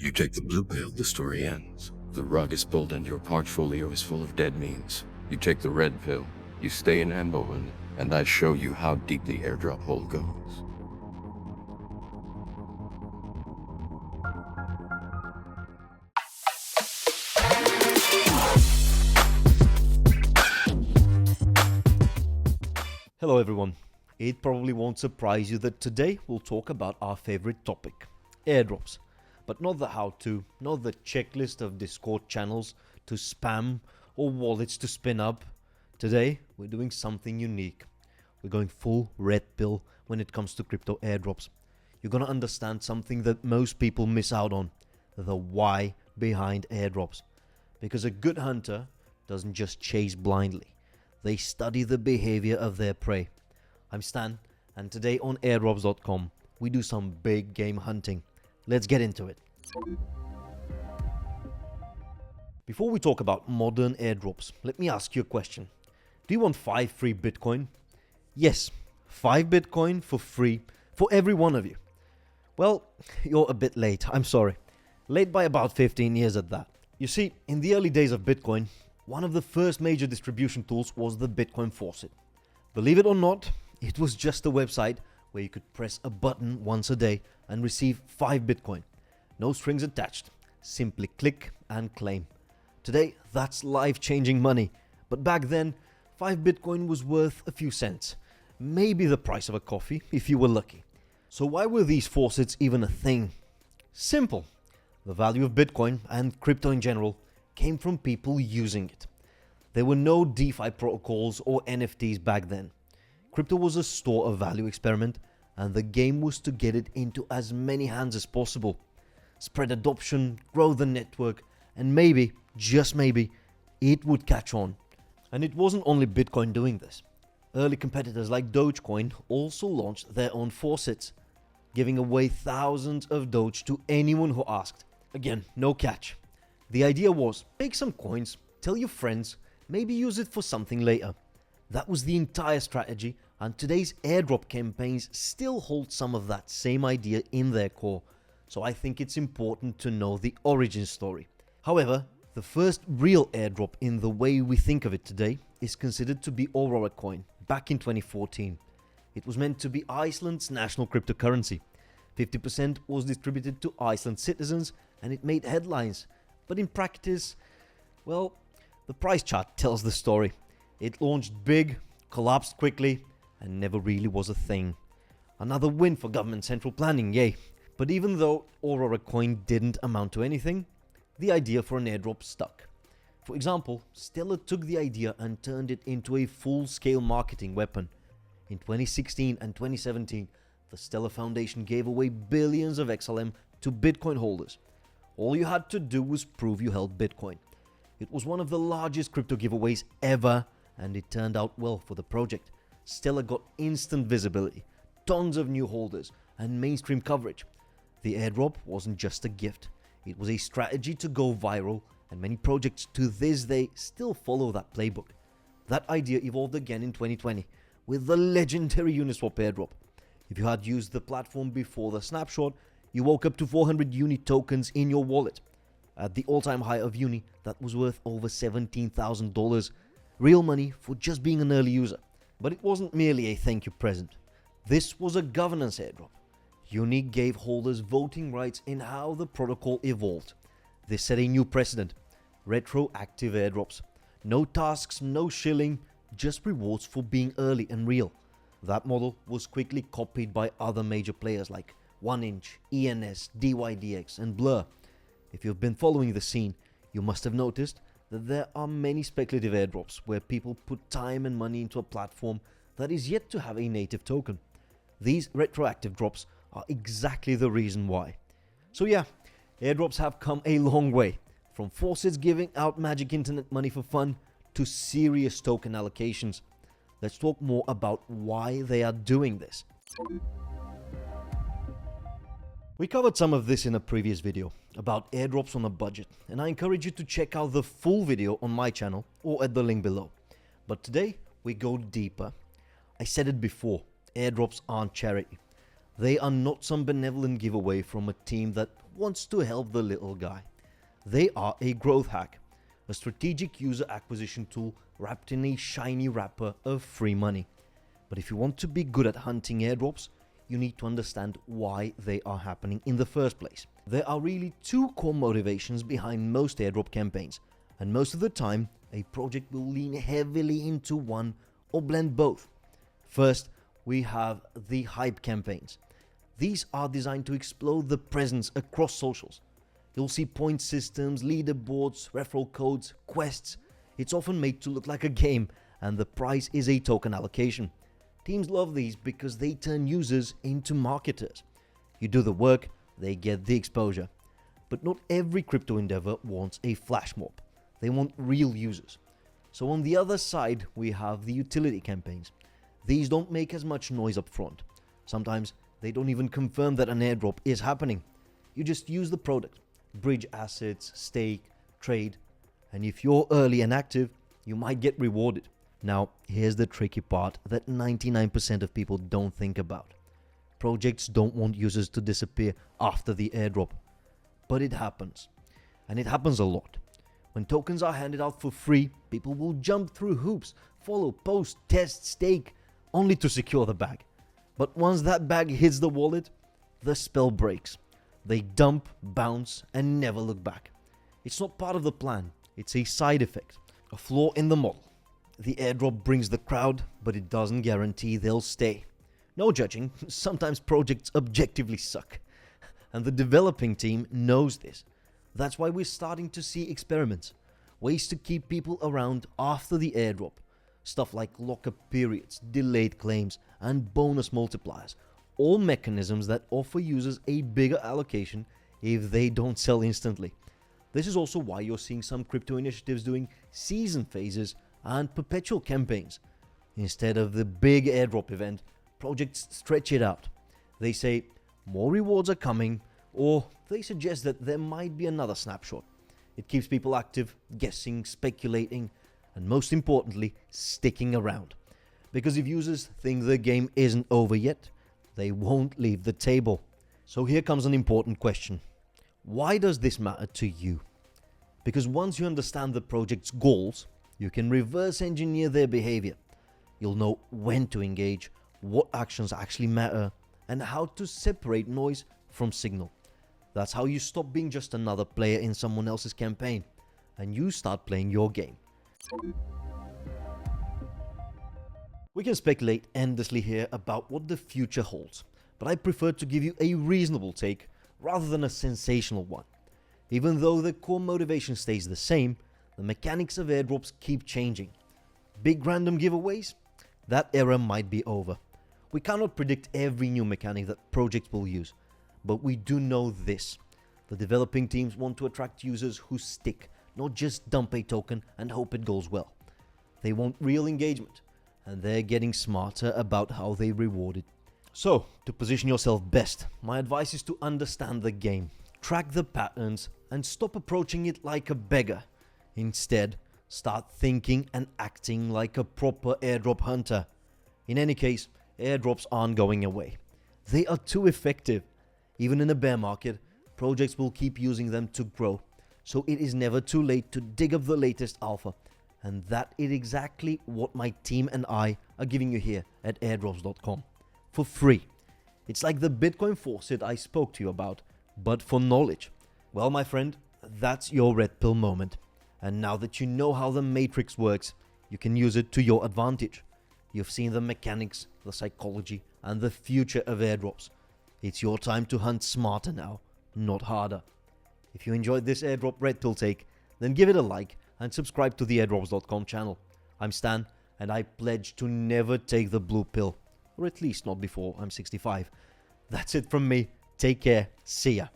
You take the blue pill, the story ends. The rug is pulled and your portfolio is full of dead memes. You take the red pill, you stay in ambo and I show you how deep the airdrop hole goes. Hello everyone. It probably won't surprise you that today we'll talk about our favorite topic, airdrops. But not the how-to, not the checklist of Discord channels to spam or wallets to spin up. Today, we're doing something unique. We're going full red pill when it comes to crypto airdrops. You're gonna understand something that most people miss out on, the why behind airdrops. Because a good hunter doesn't just chase blindly. They study the behavior of their prey. I'm Stan, and today on airdrops.com, we do some big game hunting. Let's get into it. Before we talk about modern airdrops, let me ask you a question. Do you want 5 free Bitcoin? Yes, 5 Bitcoin for free for every one of you. Well, you're a bit late, I'm sorry. Late by about 15 years at that. You see, in the early days of Bitcoin, one of the first major distribution tools was the Bitcoin faucet. Believe it or not, it was just a website where you could press a button once a day and receive 5 Bitcoin. No strings attached. Simply click and claim. Today, that's life-changing money. But back then, 5 Bitcoin was worth a few cents. Maybe the price of a coffee, if you were lucky. So why were these faucets even a thing? Simple. The value of Bitcoin and crypto in general came from people using it. There were no DeFi protocols or NFTs back then. Crypto was a store of value experiment, and the game was to get it into as many hands as possible. Spread adoption, grow the network, and maybe, just maybe, it would catch on. And it wasn't only Bitcoin doing this. Early competitors like Dogecoin also launched their own faucets, giving away thousands of Doge to anyone who asked. Again, no catch. The idea was, take some coins, tell your friends, maybe use it for something later. That was the entire strategy, and today's airdrop campaigns still hold some of that same idea in their core. So I think it's important to know the origin story. However, the first real airdrop in the way we think of it today is considered to be Aurora Coin back in 2014. It was meant to be Iceland's national cryptocurrency. 50% was distributed to Iceland citizens and it made headlines. But in practice, well, the price chart tells the story. It launched big, collapsed quickly, and never really was a thing. Another win for government central planning, yay. But even though Aurora Coin didn't amount to anything, the idea for an airdrop stuck. For example, Stellar took the idea and turned it into a full-scale marketing weapon. In 2016 and 2017, the Stellar Foundation gave away billions of XLM to Bitcoin holders. All you had to do was prove you held Bitcoin. It was one of the largest crypto giveaways ever, and it turned out well for the project. Stellar got instant visibility, tons of new holders, and mainstream coverage. The airdrop wasn't just a gift. It was a strategy to go viral, and many projects to this day still follow that playbook. That idea evolved again in 2020 with the legendary Uniswap airdrop. If you had used the platform before the snapshot, you woke up to 400 Uni tokens in your wallet. At the all-time high of Uni, that was worth over $17,000. Real money for just being an early user. But it wasn't merely a thank you present. This was a governance airdrop. Uni gave holders voting rights in how the protocol evolved. This set a new precedent. Retroactive airdrops. No tasks, no shilling, just rewards for being early and real. That model was quickly copied by other major players like 1inch, ENS, DYDX, and Blur. If you've been following the scene, you must have noticed that there are many speculative airdrops where people put time and money into a platform that is yet to have a native token. These retroactive drops are exactly the reason why. So yeah, airdrops have come a long way. From faucets giving out magic internet money for fun to serious token allocations. Let's talk more about why they are doing this. We covered some of this in a previous video about airdrops on a budget, and I encourage you to check out the full video on my channel or at the link below. But today we go deeper. I said it before, airdrops aren't charity. They are not some benevolent giveaway from a team that wants to help the little guy. They are a growth hack, a strategic user acquisition tool wrapped in a shiny wrapper of free money. But if you want to be good at hunting airdrops, you need to understand why they are happening in the first place. There are really two core motivations behind most airdrop campaigns, and most of the time, a project will lean heavily into one or blend both. First, we have the hype campaigns. These are designed to explode the presence across socials. You'll see point systems, leaderboards, referral codes, quests. It's often made to look like a game, and the price is a token allocation. Teams love these because they turn users into marketers. You do the work, they get the exposure. But not every crypto endeavor wants a flash mob. They want real users. So on the other side, we have the utility campaigns. These don't make as much noise up front. Sometimes they don't even confirm that an airdrop is happening. You just use the product, bridge assets, stake, trade, and if you're early and active, you might get rewarded. Now, here's the tricky part that 99% of people don't think about. Projects don't want users to disappear after the airdrop, but it happens. And it happens a lot. When tokens are handed out for free, people will jump through hoops, follow, post, test, stake, only to secure the bag. But once that bag hits the wallet, the spell breaks. They dump, bounce, and never look back. It's not part of the plan, it's a side effect, a flaw in the model. The airdrop brings the crowd, but it doesn't guarantee they'll stay. No judging, sometimes projects objectively suck. And the developing team knows this. That's why we're starting to see experiments, ways to keep people around after the airdrop. Stuff like lockup periods, delayed claims, and bonus multipliers. All mechanisms that offer users a bigger allocation if they don't sell instantly. This is also why you're seeing some crypto initiatives doing season phases and perpetual campaigns. Instead of the big airdrop event, projects stretch it out. They say more rewards are coming, or they suggest that there might be another snapshot. It keeps people active, guessing, speculating, and most importantly, sticking around. Because if users think the game isn't over yet, they won't leave the table. So here comes an important question. Why does this matter to you? Because once you understand the project's goals, you can reverse engineer their behavior. You'll know when to engage, what actions actually matter, and how to separate noise from signal. That's how you stop being just another player in someone else's campaign, and you start playing your game. We can speculate endlessly here about what the future holds, but I prefer to give you a reasonable take rather than a sensational one. Even though the core motivation stays the same, the mechanics of airdrops keep changing. Big random giveaways? That era might be over. We cannot predict every new mechanic that projects will use, but we do know this. The developing teams want to attract users who stick, not just dump a token and hope it goes well. They want real engagement, and they're getting smarter about how they reward it. So, to position yourself best, my advice is to understand the game, track the patterns, and stop approaching it like a beggar. Instead, start thinking and acting like a proper airdrop hunter. In any case, airdrops aren't going away. They are too effective. Even in a bear market, projects will keep using them to grow. So it is never too late to dig up the latest alpha. And that is exactly what my team and I are giving you here at airdrops.com. For free. It's like the Bitcoin faucet I spoke to you about, but for knowledge. Well, my friend, that's your red pill moment. And now that you know how the matrix works, you can use it to your advantage. You've seen the mechanics, the psychology, and the future of airdrops. It's your time to hunt smarter now, not harder. If you enjoyed this airdrop red pill take, then give it a like and subscribe to the airdrops.com channel. I'm Stan, and I pledge to never take the blue pill, or at least not before I'm 65. That's it from me. Take care. See ya.